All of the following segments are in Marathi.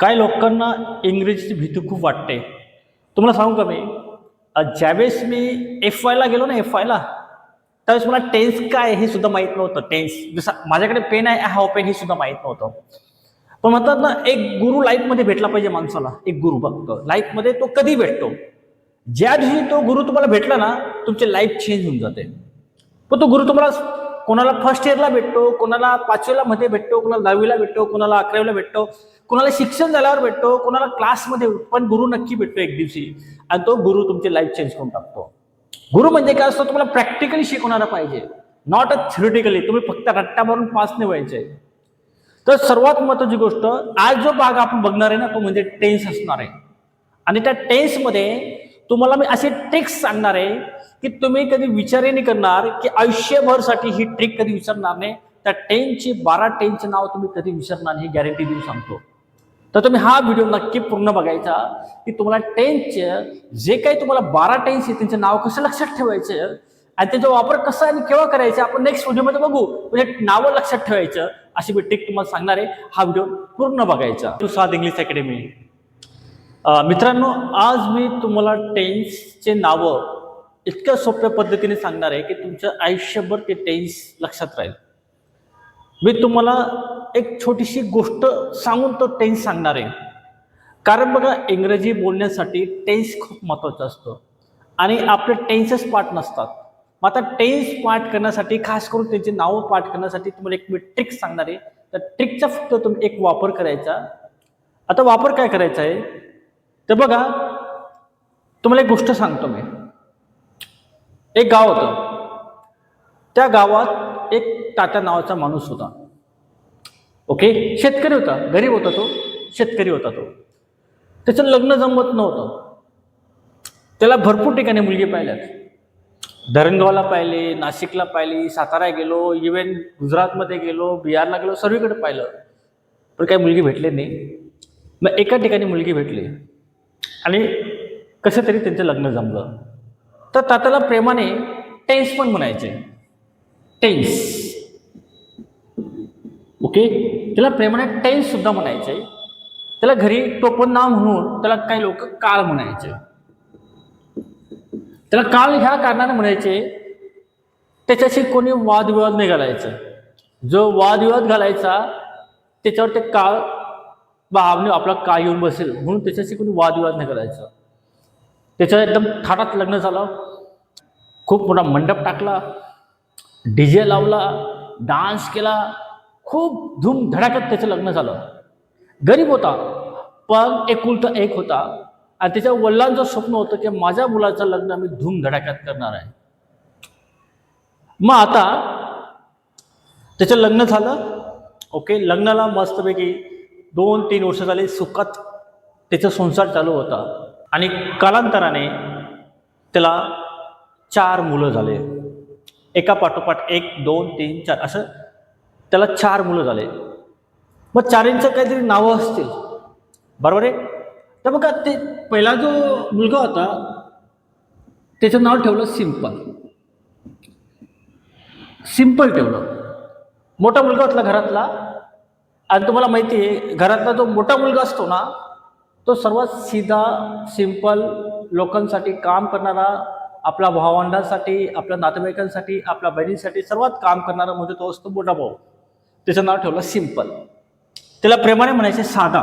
काही लोकांना इंग्रजीची भीती खूप वाटते. तुम्हाला सांगू का मी ज्यावेळेस मी FYला गेलो ना FYला, त्यावेळेस मला टेन्स काय हे सुद्धा माहीत नव्हतं. टेन्स जसं माझ्याकडे पेन आहे, हॅव पेन हे सुद्धा माहीत नव्हतं. पण म्हणतात ना, एक गुरु लाईफमध्ये भेटला पाहिजे माणसाला. एक गुरु बघतो लाईफमध्ये, तो कधी भेटतो? ज्या दिवशी तो गुरु तुम्हाला भेटला ना, तुमची लाईफ चेंज होऊन जाते. पण तो गुरु तुम्हाला कोणाला फर्स्ट इयरला भेटतो, कोणाला 5वीला मध्ये भेटतो, कोणाला 10वीला भेटतो, कोणाला 11वीला भेटतो, कोणाला शिक्षण झाल्यावर भेटतो, कोणाला क्लासमध्ये. पण गुरु नक्की भेटतो एक दिवशी, आणि तो गुरु तुमची लाईफ चेंज करून टाकतो. गुरु म्हणजे काय असतं? तुम्हाला प्रॅक्टिकली शिकवणारा पाहिजे, नॉट अ थ्योरिटिकली. तुम्ही फक्त रट्टा मारून पास नाही व्हायचे. तर सर्वात महत्वाची गोष्ट, आज जो भाग आपण बघणार आहे ना, तो म्हणजे टेन्स असणार आहे. आणि त्या टेन्समध्ये तुम्हाला मी असे ट्रिक्स सांगणार आहे की तुम्ही कधी विचारही नाही करणार, की आयुष्यभरसाठी ही ट्रिक कधी विसरणार नाही. त्या 12 टेन्सचे नाव तुम्ही कधी विसरणार नाही, ही गॅरंटी देऊन सांगतो. तर तुम्ही हा व्हिडिओ नक्की पूर्ण बघायचा, की तुम्हाला टेन्सचे जे काही तुम्हाला 12 टेन्स आहे त्यांचे नाव कसं लक्षात ठेवायचे आणि त्याचा वापर कसा आणि केव्हा करायचा आपण नेक्स्ट व्हिडिओमध्ये बघू. म्हणजे नावं लक्षात ठेवायचं अशी मी ट्रिक तुम्हाला सांगणार आहे. हा व्हिडिओ पूर्ण बघायचा. साध इंग्लिश अकॅडमी. मित्रांनो, आज मी तुम्हाला टेन्सचे नावं इतक्या सोप्या पद्धतीने सांगणार आहे की तुमच्या आयुष्यभर ते टेन्स लक्षात राहील. मी तुम्हाला एक छोटीशी गोष्ट सांगून तो टेन्स सांगणार आहे. कारण बघा, इंग्रजी बोलण्यासाठी टेन्स खूप महत्त्वाचं असतं आणि आपले टेन्सेस पाठ नसतात. मग आता टेन्स पाठ करण्यासाठी, खास करून त्यांची नावं पाठ करण्यासाठी तुम्हाला एक मी ट्रिक सांगणार आहे. तर ट्रिकचा फक्त तुम्ही एक वापर करायचा. आता वापर काय करायचा आहे तर बघा, तुम्हाला एक गोष्ट सांगतो मी. एक गाव होतं. त्या गावात एक तात्या नावाचा माणूस होता. ओके, शेतकरी होता, गरीब होता तो, शेतकरी होता तो. त्याचं लग्न जमत नव्हतं. त्याला भरपूर ठिकाणी मुलगी पाहिल्यात. धरणगावला पाहिले, नाशिकला पाहिली, सातारा गेलो, इव्हन गुजरातमध्ये गेलो, बिहारला गेलो, सर्वीकडे पाहिलं, पण काही मुलगी भेटली नाही. मग एका ठिकाणी मुलगी भेटली आणि कसं तरी त्यांचं लग्न जमलं. तर तात्याला प्रेमाने टेन्स पण म्हणायचे. टेन्स. ओके, त्याला प्रेमाने टेन्स सुद्धा म्हणायचे. त्याला घरी टोपण नाव म्हणून त्याला काही लोक काळ म्हणायचे. त्याला काळ ह्या कारणाने म्हणायचे, त्याच्याशी कोणी वादविवाद नाही घालायचं. जो वादविवाद घालायचा त्याच्यावर ते काळ बाबने आपला काळ येऊन बसेल म्हणून त्याच्याशी कोणी वादविवाद नाही करायचा. त्याचं एकदम थाटात लग्न झालं. खूप मोठा मंडप टाकला, DJ लावला, डान्स केला, खूप धूमधडाक्यात त्याचं लग्न झालं. गरीब होता, पण एकुलता एक होता आणि त्याच्या वडिलांचं स्वप्न होतं की माझ्या मुलाचं लग्न मी धूमधडाक्यात करणार आहे. मग आता त्याचं लग्न झालं. ओके, लग्नाला मस्तपैकी 2-3 वर्ष झाले सुखात त्याचा संसार चालू होता. आणि कालांतराने त्याला 4 मुलं झाले. एका पाठोपाठ 1, 2, 3, 4 असं त्याला 4 मुलं झाले. मग 4ंचं काहीतरी नावं असतील, बरोबर आहे. तर बघा, ते पहिला जो मुलगा होता त्याचं नाव ठेवलं सिंपल. सिंपल ठेवलं. मोठा मुलगा होता घरातला. आणि तुम्हाला माहिती आहे, घरातला जो मोठा मुलगा असतो ना, तो सर्वात सीधा, सिंपल, लोकांसाठी काम करणारा, आपल्या भावंडांसाठी, आपल्या नातेवाईकांसाठी, आपल्या बहिणीसाठी सर्वात काम करणारा म्हणजे तो असतो मोठा भाऊ. त्याचं नाव ठेवलं सिंपल. त्याला प्रेमाने म्हणायचे साधा.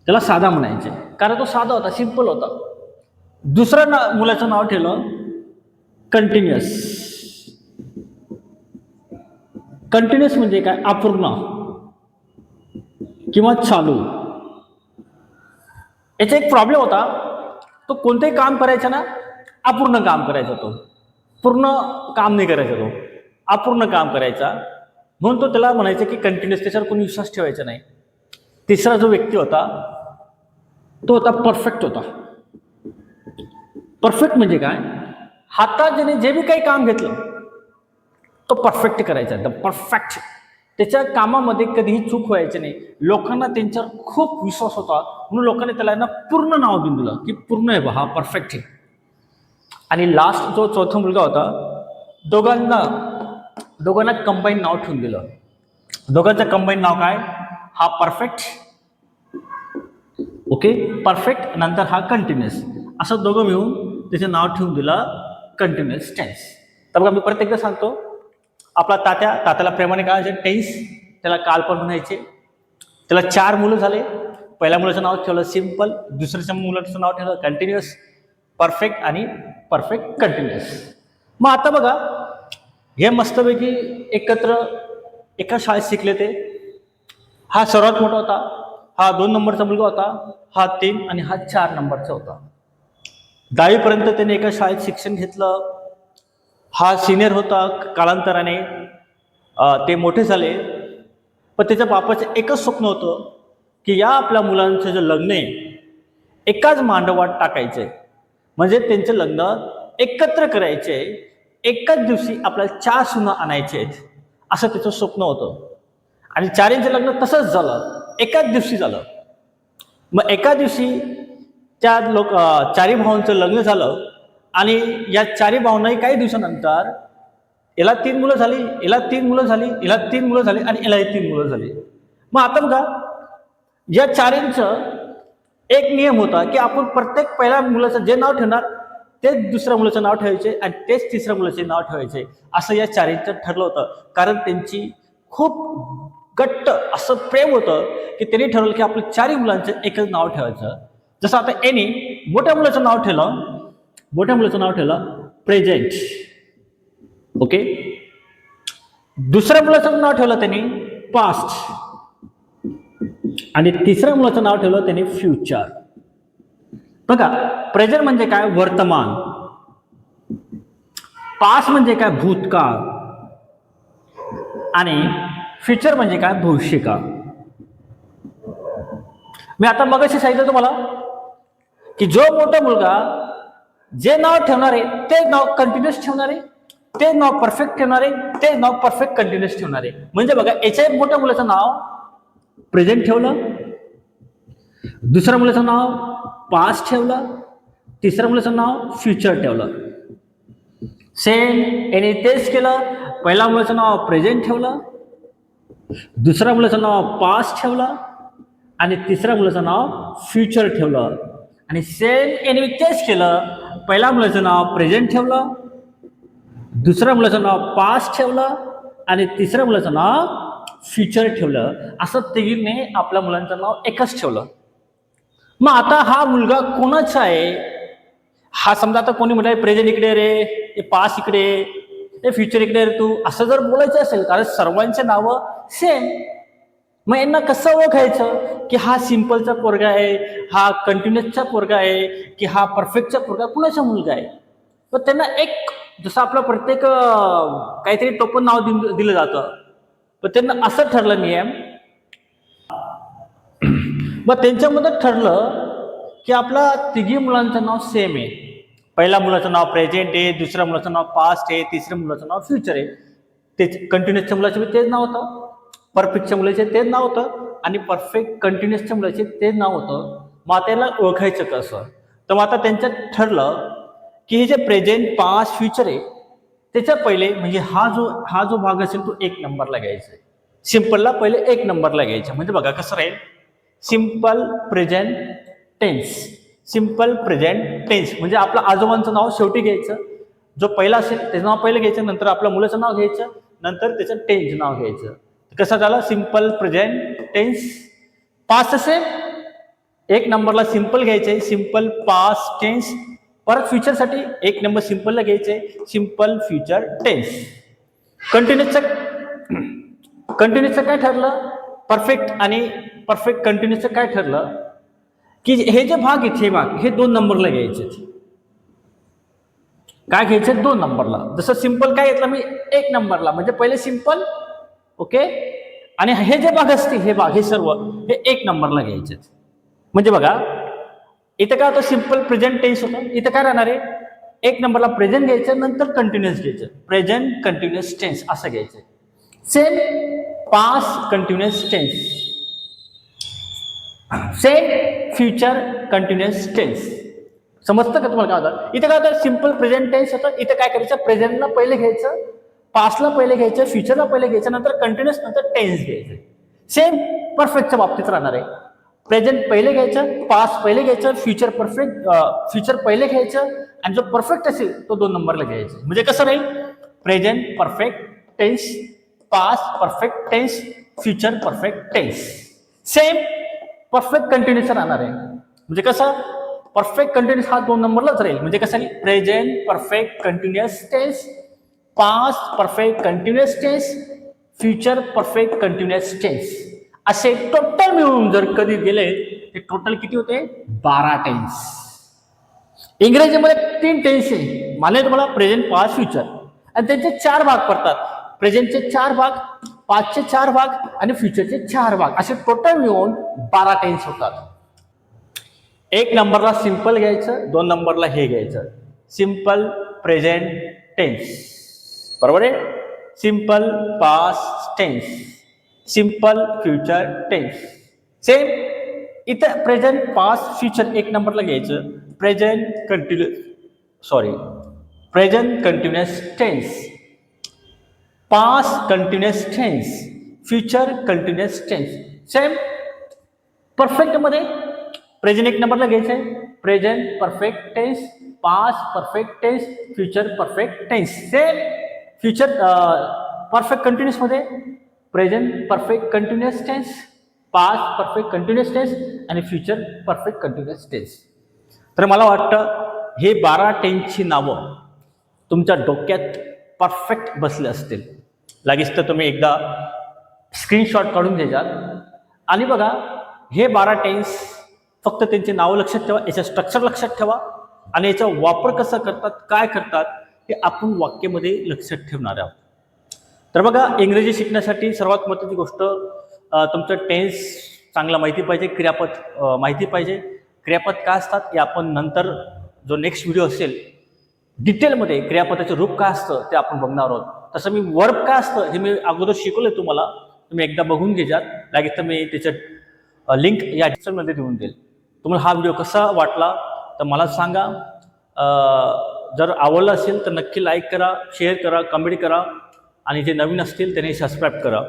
त्याला साधा म्हणायचे कारण तो साधा होता, सिंपल होता. दुसऱ्या मुलाचं नाव ठेवलं कंटिन्युअस. कंटिन्युअस म्हणजे काय? अपूर्ण किंवा चालू. याचा एक प्रॉब्लेम होता, तो कोणतेही काम करायचा ना, अपूर्ण काम करायचा. तो पूर्ण काम नाही करायचा, तो अपूर्ण काम करायचा. म्हणून तो त्याला म्हणायचं की कंटिन्युअस. त्याच्यावर कोणी विश्वास ठेवायचा नाही. तिसरा जो व्यक्ती होता तो होता परफेक्ट होता. परफेक्ट म्हणजे काय? हातात ज्याने जे बी काही काम घेतलं तो परफेक्ट करायचा, द परफेक्ट. त्याच्या कामामध्ये कधीही चूक व्हायची नाही. लोकांना त्यांच्यावर खूप विश्वास होता म्हणून लोकांनी त्याला ना पूर्ण नाव देऊन दिलं की पूर्ण आहे बा, हा परफेक्ट आहे. आणि लास्ट जो चौथा मुलगा होता, दोघांना कंबाईन नाव ठेवून दिलं. दोघांचं कंबाईन नाव काय? हा परफेक्ट ओके. परफेक्ट नंतर हा कंटिन्युअस, असं दोघं मिळून त्याचे नाव ठेवून दिलं कंटिन्युअस टेन्स. तर बघा मी परत एकदा सांगतो. आपला तात्याला प्रेमाने काय टेन्स, त्याला काल पण म्हणायचे. त्याला 4 मुलं झाले. पहिल्या मुलाचं नाव ठेवलं सिम्पल, दुसऱ्याच्या मुलाचं नाव ठेवलं कंटिन्युअस, परफेक्ट आणि परफेक्ट कंटिन्युअस. मग आता बघा हे मस्तपैकी एकत्र एका शाळेत शिकले ते. हा सर्वात मोठा होता, हा 2 नंबरचा मुलगा होता, हा 3 आणि हा 4 नंबरचा होता. 10वी पर्यंत त्याने एका शाळेत शिक्षण घेतलं. हा सिनियर होता. कालांतराने ते मोठे झाले. पण त्याच्या बापाचं एकच स्वप्न होतं की या आपल्या मुलांचं जे लग्न आहे एकाच मांडवात टाकायचंय, म्हणजे त्यांचं लग्न एकत्र करायचे, एकाच दिवशी आपल्याला 4 सुना आणायचे आहेत, असं त्याचं स्वप्न होतं. आणि 4 लग्न तसंच झालं, एकाच दिवशी झालं. मग एका दिवशी त्या 4 भावांचं लग्न झालं आणि या 4 भावांनाही काही दिवसानंतर याला 3 मुलं झाली, याला 3 मुलं झाली, याला 3 मुलं झाली आणि यालाही 3 मुलं झाली. मग आता बघा या 4चं एक नियम होता की आपण प्रत्येक पहिल्या मुलाचं जे नाव ठेवणार तेच दुसऱ्या मुलाचं नाव ठेवायचे आणि तेच तिसऱ्या मुलाचे नाव ठेवायचे, असं या 4चं ठरलं होतं. कारण त्यांची खूप घट्ट असं प्रेम होतं की त्यांनी ठरवलं की आपल्या 4 मुलांचं एकच नाव ठेवायचं. जसं आता यांनी मोठ्या मुलाचं नाव ठेवलं प्रेझेंट. ओके. दुसऱ्या मुलाचं नाव ठेवलं त्यांनी पास्ट आणि तिसऱ्या मुलाचं नाव ठेवलं त्यांनी फ्युचर. बघा प्रेझेंट म्हणजे काय, वर्तमान. पास्ट म्हणजे काय, भूतकाळ. आणि फ्युचर म्हणजे काय, भविष्यकाळ. मी आता मगाशी सांगितलं तुम्हाला की जो मोठा मुलगा जे नाव ठेवणार आहे ते नाव कंटिन्युअस ठेवणार आहे, ते नाव परफेक्ट ठेवणार आहे, ते नाव परफेक्ट कंटिन्युअस ठेवणार आहे. म्हणजे बघा याच्या मोठ्या मुलाचं नाव प्रेझेंट ठेवलं, दुसऱ्या मुलाचं नाव पास्ट ठेवलं, तिसऱ्या मुलाचं नाव फ्युचर ठेवलं. सेम याने तेच केलं. पहिल्या मुलाचं नाव प्रेझेंट ठेवलं, दुसऱ्या मुलाचं नाव पास्ट ठेवलं आणि तिसऱ्या मुलाचं नाव फ्युचर ठेवलं. आणि सेम याने तेच केलं. पहिल्या मुलाचं नाव प्रेझेंट ठेवलं, दुसऱ्या मुलाचं नाव पास्ट ठेवलं आणि तिसऱ्या मुलाचं नाव फ्युचर ठेवलं. असं तिघींनी आपल्या मुलांचं नाव एकच ठेवलं. मग आता हा मुलगा कोणाचा आहे, हा समजा आता कोणी म्हटलं प्रेझेंट इकडे रे, हे पास्ट इकडे, हे फ्युचर इकडे रे तू, असं जर बोलायचं असेल कारण सर्वांचे नावं सेम, मग यांना कसं ओळखायचं की हा सिम्पलचा पोरगा आहे, हा कंटिन्युअसचा पोरगा आहे की हा परफेक्टचा पोरगा, कुणाचा मुलगा आहे. पण त्यांना एक जसं आपलं प्रत्येक काहीतरी टोपण नाव दिलं जातं, पण त्यांना असं ठरलं नियम. मग त्यांच्यामध्ये ठरलं की आपला तिघी मुलांचं नाव सेम आहे. पहिल्या मुलाचं नाव प्रेझेंट आहे, दुसऱ्या मुलाचं नाव पास्ट आहे, तिसऱ्या मुलाचं नाव फ्युचर आहे. ते कंटिन्युअसच्या मुलाचं तेच नाव होतं, परफेक्टच्या मुलाचे तेच नाव होतं आणि परफेक्ट कंटिन्युअसच्या मुलाचे तेच नाव होतं. मग त्याला ओळखायचं कसं, तर मग आता त्यांच्यात ठरलं की हे जे प्रेझेंट पास्ट फ्युचर आहे त्याच्या पहिले म्हणजे हा जो भाग असेल तो 1 नंबरला घ्यायचा आहे. सिम्पलला पहिले 1 नंबरला घ्यायचं. म्हणजे बघा कसं राहील, simple present tense. Simple present tense म्हणजे आपलं आजोबांचं नाव शेवटी घ्यायचं, जो पहिला असेल त्याचं नाव पहिलं घ्यायचं, नंतर आपल्या मुलाचं नाव घ्यायचं, नंतर त्याचं टेन्स नाव घ्यायचं. कसं झालं, सिम्पल प्रेझेंट टेन्स. पास्ट असेल 1 नंबरला सिम्पल घ्यायचे, सिम्पल पास्ट टेन्स. परत फ्युचरसाठी 1 नंबर सिम्पलला घ्यायचे, सिम्पल फ्युचर टेन्स. कंटिन्युअसचं काय ठरलं, परफेक्ट आणि परफेक्ट कंटिन्युअसचं काय ठरलं की हे जे भाग आहेत हे 2 नंबरला घ्यायचे. काय घ्यायचे 2 नंबरला. जसं सिम्पल काय घेतलं मी 1 नंबरला, म्हणजे पहिले सिम्पल. ओके. आणि हे जे भाग असतील हे सर्व हे 1 नंबरला घ्यायचे. म्हणजे बघा इथं काय होतं, सिम्पल प्रेझेंट टेन्स होतं. इथं काय राहणार आहे, 1 नंबरला प्रेझेंट घ्यायचं, नंतर कंटिन्युअस घ्यायचं, प्रेझेंट कंटिन्युअस टेन्स असं घ्यायचं. Same past continuous tense, same future continuous tense. समजतं का तुम्हाला काय होतं. इथं काय होतं, सिम्पल प्रेझेंट टेन्स होतं. इथं काय करायचं, प्रेझेंटला पहिले घ्यायचं, पास्टला पहिले घ्यायचं, फ्युचरला पहिले घ्यायचं, नंतर कंटिन्युअस, नंतर टेन्स घ्यायचं. सेम परफेक्टच्या बाबतीत राहणार आहे. प्रेझेंट पहिले घ्यायचं, पास्ट पहिले घ्यायचं, फ्युचर पहिले घ्यायचं आणि जो परफेक्ट असेल तो 2 नंबरला घ्यायचा. म्हणजे कसं राहील, present perfect tense, past perfect tense, future perfect tense. Same perfect continuous राहणार आहे. म्हणजे कसं, परफेक्ट कंटिन्युअस हा 2 नंबरलाच राहील. म्हणजे कसं राहील, present perfect continuous tense, past perfect continuous tense, future perfect continuous tense. असे टोटल मिळून जर कधी गेले ते टोटल किती होते, 12 टेन्स. इंग्रजीमध्ये 3 टेन्स आहे, मानले तुम्हाला प्रेझेंट, पास्ट, फ्युचर, आणि त्यांचे 4 भाग पडतात. प्रेझेंटचे 4 भाग, पास्टचे 4 भाग आणि फ्युचरचे 4 भाग, असे टोटल मिळून 12 टेन्स होतात. 1 नंबरला सिंपल घ्यायचं, 2 नंबरला हे घ्यायचं, सिंपल प्रेझेंट टेन्स, बरोबर आहे. Simple past tense, simple future tense. Same इथं प्रेझेंट, पास्ट, फ्युचर 1 नंबरला घ्यायचं, present continuous tense, past continuous tense, future continuous tense. Same perfect मध्ये प्रेझेंट 1 नंबरला घ्यायचं आहे, present perfect tense, past perfect tense, future perfect tense. Same future perfect continuous मध्ये present perfect continuous tense, past perfect continuous tense आणि फ्युचर परफेक्ट कंटिन्युअस टेन्स. तर मला वाटतं हे 12 टेन्सची नावं तुमच्या डोक्यात परफेक्ट बसले असतील. लागेच तर तुम्ही एकदा स्क्रीनशॉट काढून घ्याल आणि बघा, हे 12 टेन्स फक्त त्यांचे नावं लक्षात ठेवा, याचं स्ट्रक्चर लक्षात ठेवा आणि याचा वापर कसा करतात, काय करतात हे आपण वाक्यामध्ये लक्षात ठेवणार आहोत. तर बघा, इंग्रजी शिकण्यासाठी सर्वात महत्त्वाची गोष्ट तुमचं टेन्स चांगला माहिती पाहिजे, क्रियापद माहिती पाहिजे. क्रियापद काय असतात हे आपण नंतर जो नेक्स्ट व्हिडिओ असेल डिटेलमध्ये क्रियापदाचं रूप काय असतं ते आपण बघणार आहोत. तसं मी वर्ब काय असतं हे मी अगोदर शिकवलं तुम्हाला, तुम्ही एकदा बघून घ्याल. लागेल तर मी त्याचं लिंक या डिस्क्रिप्शनमध्ये देऊन देईल. तुम्हाला हा व्हिडिओ कसा वाटला तर मला सांगा. जर आवडला असेल तर नक्की लाईक करा, शेअर करा, कमेंट करा आणि जे नवीन असतील त्यांनी सबस्क्राईब करा.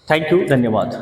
थँक्यू, धन्यवाद.